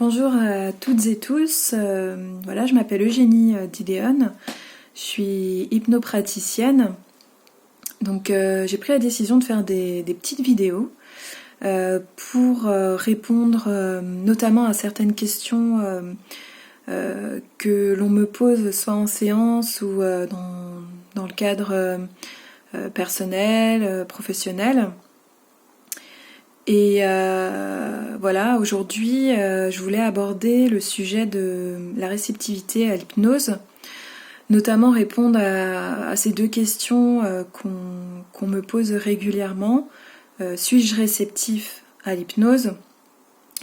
Bonjour à toutes et tous, voilà, je m'appelle Eugénie Didéon, je suis hypnopraticienne, donc j'ai pris la décision de faire des petites vidéos pour répondre notamment à certaines questions que l'on me pose soit en séance ou dans le cadre personnel, professionnel. Et voilà, aujourd'hui, je voulais aborder le sujet de la réceptivité à l'hypnose, notamment répondre à ces deux questions qu'on me pose régulièrement. Suis-je réceptif à l'hypnose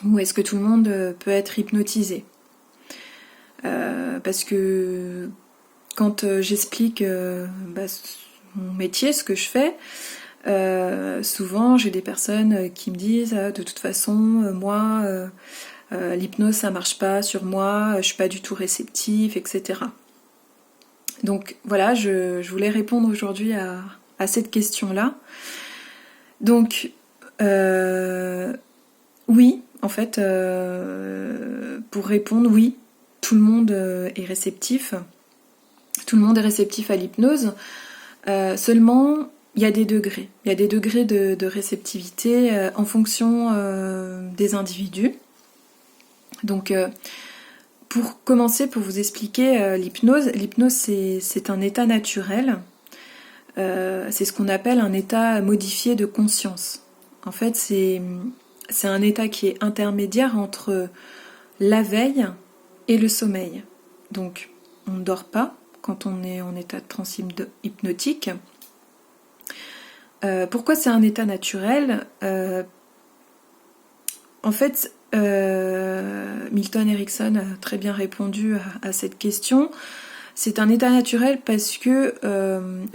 ou est-ce que tout le monde peut être hypnotisé? Parce que quand j'explique mon métier, ce que je fais, souvent j'ai des personnes qui me disent de toute façon moi l'hypnose ça marche pas sur moi, je suis pas du tout réceptive, etc. Donc voilà, je voulais répondre aujourd'hui à cette question là. Donc oui, en fait pour répondre, oui, tout le monde est réceptif, tout le monde est réceptif à l'hypnose, seulement il y a des degrés. Il y a des degrés de réceptivité en fonction des individus. Donc, pour commencer, pour vous expliquer l'hypnose c'est un état naturel. C'est ce qu'on appelle un état modifié de conscience. En fait, c'est un état qui est intermédiaire entre la veille et le sommeil. Donc, on ne dort pas quand on est en état de transe hypnotique. Pourquoi c'est un état naturel? En fait, Milton Erickson a très bien répondu à cette question. C'est un état naturel parce que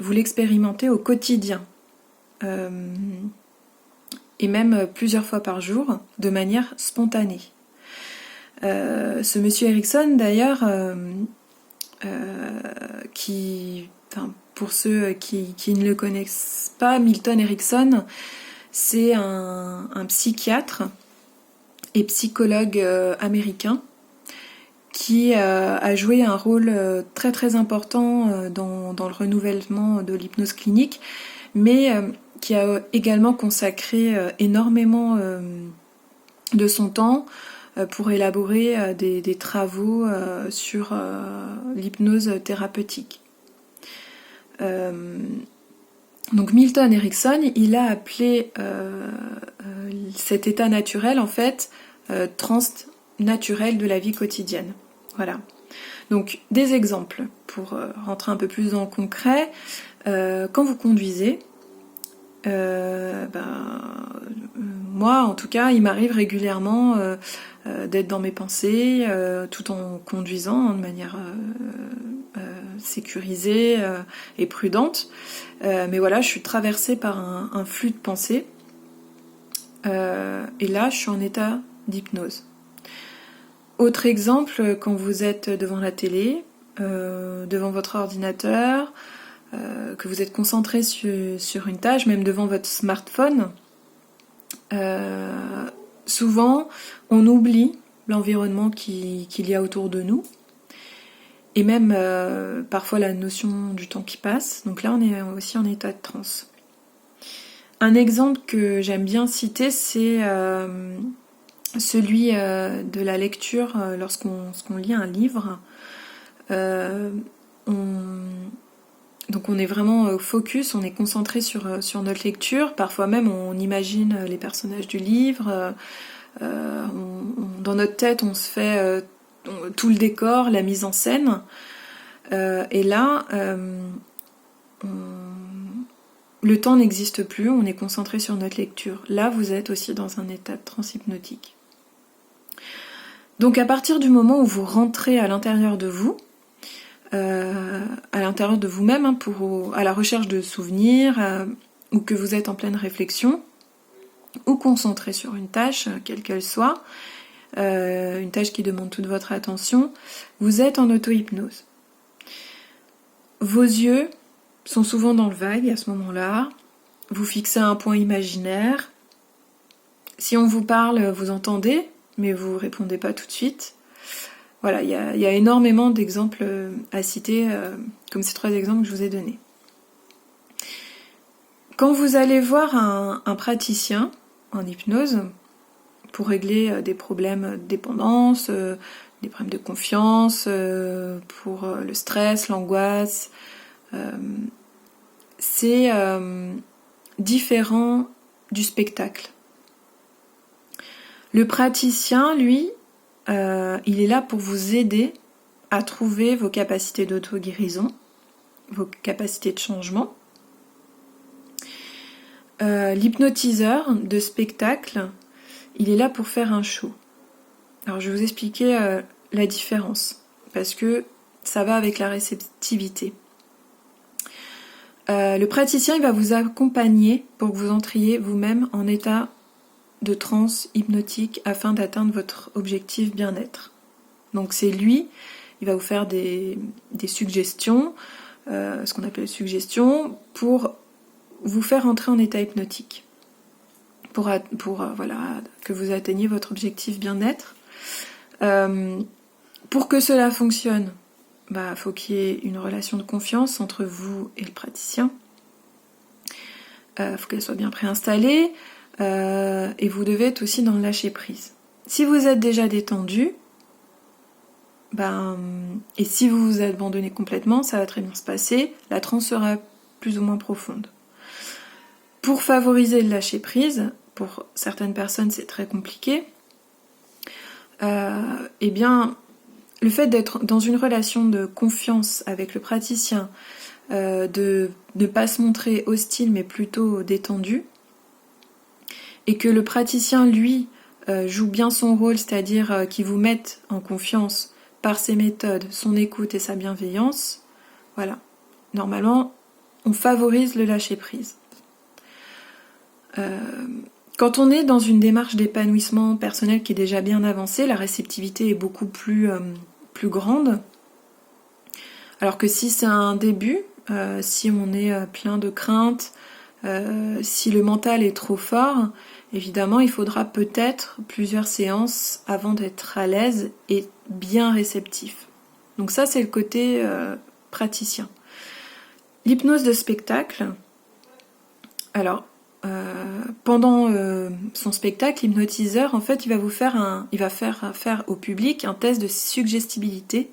vous l'expérimentez au quotidien. Et même plusieurs fois par jour, de manière spontanée. Ce monsieur Erickson, d'ailleurs, pour ceux qui ne le connaissent pas, Milton Erickson, c'est un psychiatre et psychologue américain qui a joué un rôle très très important dans le renouvellement de l'hypnose clinique, mais qui a également consacré énormément de son temps pour élaborer des travaux sur l'hypnose thérapeutique. Donc Milton Erickson, il a appelé cet état naturel en fait transe naturelle de la vie quotidienne. Voilà. Donc des exemples pour rentrer un peu plus dans le concret. Quand vous conduisez, moi en tout cas, il m'arrive régulièrement d'être dans mes pensées tout en conduisant de manière sécurisée et prudente. Mais voilà, je suis traversée par un flux de pensées. Et là, je suis en état d'hypnose. Autre exemple, quand vous êtes devant la télé, devant votre ordinateur, que vous êtes concentré sur une tâche, même devant votre smartphone, souvent, on oublie l'environnement qu'il y a autour de nous. Et même parfois la notion du temps qui passe. Donc là, on est aussi en état de transe. Un exemple que j'aime bien citer, c'est celui de la lecture lorsqu'on lit un livre. Donc on est vraiment focus, on est concentré sur notre lecture. Parfois même, on imagine les personnages du livre. Dans notre tête, on se fait tout le décor, la mise en scène, et là le temps n'existe plus, on est concentré sur notre lecture. Là vous êtes aussi dans un état de transe hypnotique. Donc à partir du moment où vous rentrez à l'intérieur de vous, à l'intérieur de vous-même, à la recherche de souvenirs, ou que vous êtes en pleine réflexion, ou concentré sur une tâche, quelle qu'elle soit, une tâche qui demande toute votre attention, vous êtes en auto-hypnose. Vos yeux sont souvent dans le vague à ce moment-là, vous fixez un point imaginaire. Si on vous parle, vous entendez mais vous répondez pas tout de suite. Voilà, il y a énormément d'exemples à citer, comme ces 3 exemples que je vous ai donnés. Quand vous allez voir un praticien en hypnose pour régler des problèmes de dépendance, des problèmes de confiance, pour le stress, l'angoisse, c'est différent du spectacle. Le praticien, lui, il est là pour vous aider à trouver vos capacités d'auto-guérison, vos capacités de changement. L'hypnotiseur de spectacle, il est là pour faire un show. Alors je vais vous expliquer la différence, parce que ça va avec la réceptivité. Le praticien, il va vous accompagner pour que vous entriez vous-même en état de transe hypnotique afin d'atteindre votre objectif bien-être. Donc c'est lui, il va vous faire des suggestions, ce qu'on appelle suggestions, pour vous faire entrer en état hypnotique, pour voilà, que vous atteigniez votre objectif bien-être. Pour que cela fonctionne, faut qu'il y ait une relation de confiance entre vous et le praticien. Faut qu'elle soit bien préinstallée, et vous devez être aussi dans le lâcher-prise. Si vous êtes déjà détendu, et si vous vous abandonnez complètement, ça va très bien se passer, la transe sera plus ou moins profonde. Pour favoriser le lâcher-prise, pour certaines personnes c'est très compliqué, eh bien, le fait d'être dans une relation de confiance avec le praticien, de ne pas se montrer hostile mais plutôt détendu, et que le praticien, lui, joue bien son rôle, c'est-à-dire qu'il vous mette en confiance par ses méthodes, son écoute et sa bienveillance, voilà. Normalement, on favorise le lâcher-prise. Quand on est dans une démarche d'épanouissement personnel qui est déjà bien avancée, la réceptivité est beaucoup plus grande. Alors que si c'est un début, si on est plein de craintes, si le mental est trop fort, évidemment il faudra peut-être plusieurs séances avant d'être à l'aise et bien réceptif. Donc ça c'est le côté praticien. L'hypnose de spectacle, alors pendant son spectacle, l'hypnotiseur, en fait, il va faire au public un test de suggestibilité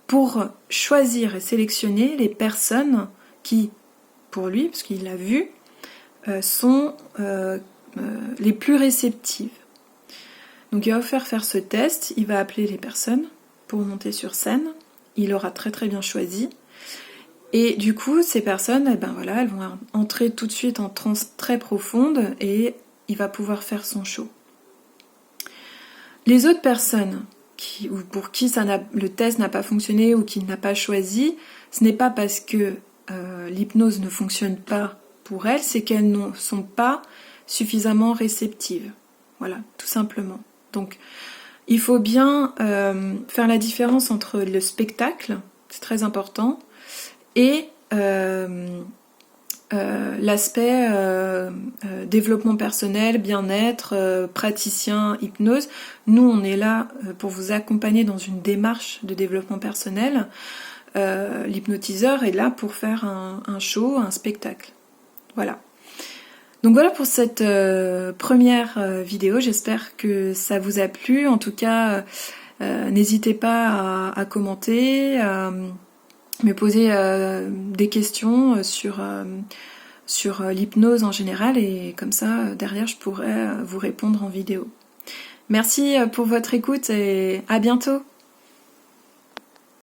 pour choisir et sélectionner les personnes qui, pour lui, parce qu'il l'a vu, sont les plus réceptives. Donc il va vous faire ce test, il va appeler les personnes pour monter sur scène, il aura très très bien choisi. Et du coup, ces personnes, elles vont entrer tout de suite en transe très profonde et il va pouvoir faire son show. Les autres personnes pour qui le test n'a pas fonctionné ou qu'il n'a pas choisi, ce n'est pas parce que l'hypnose ne fonctionne pas pour elles, c'est qu'elles ne sont pas suffisamment réceptives. Voilà, tout simplement. Donc, il faut bien faire la différence entre le spectacle, c'est très important, et l'aspect développement personnel, bien-être, praticien, hypnose. Nous, on est là pour vous accompagner dans une démarche de développement personnel. L'hypnotiseur est là pour faire un show, un spectacle. Voilà. Donc voilà pour cette première vidéo. J'espère que ça vous a plu. En tout cas, n'hésitez pas à commenter, me poser des questions sur l'hypnose en général et comme ça, derrière, je pourrai vous répondre en vidéo. Merci pour votre écoute et à bientôt.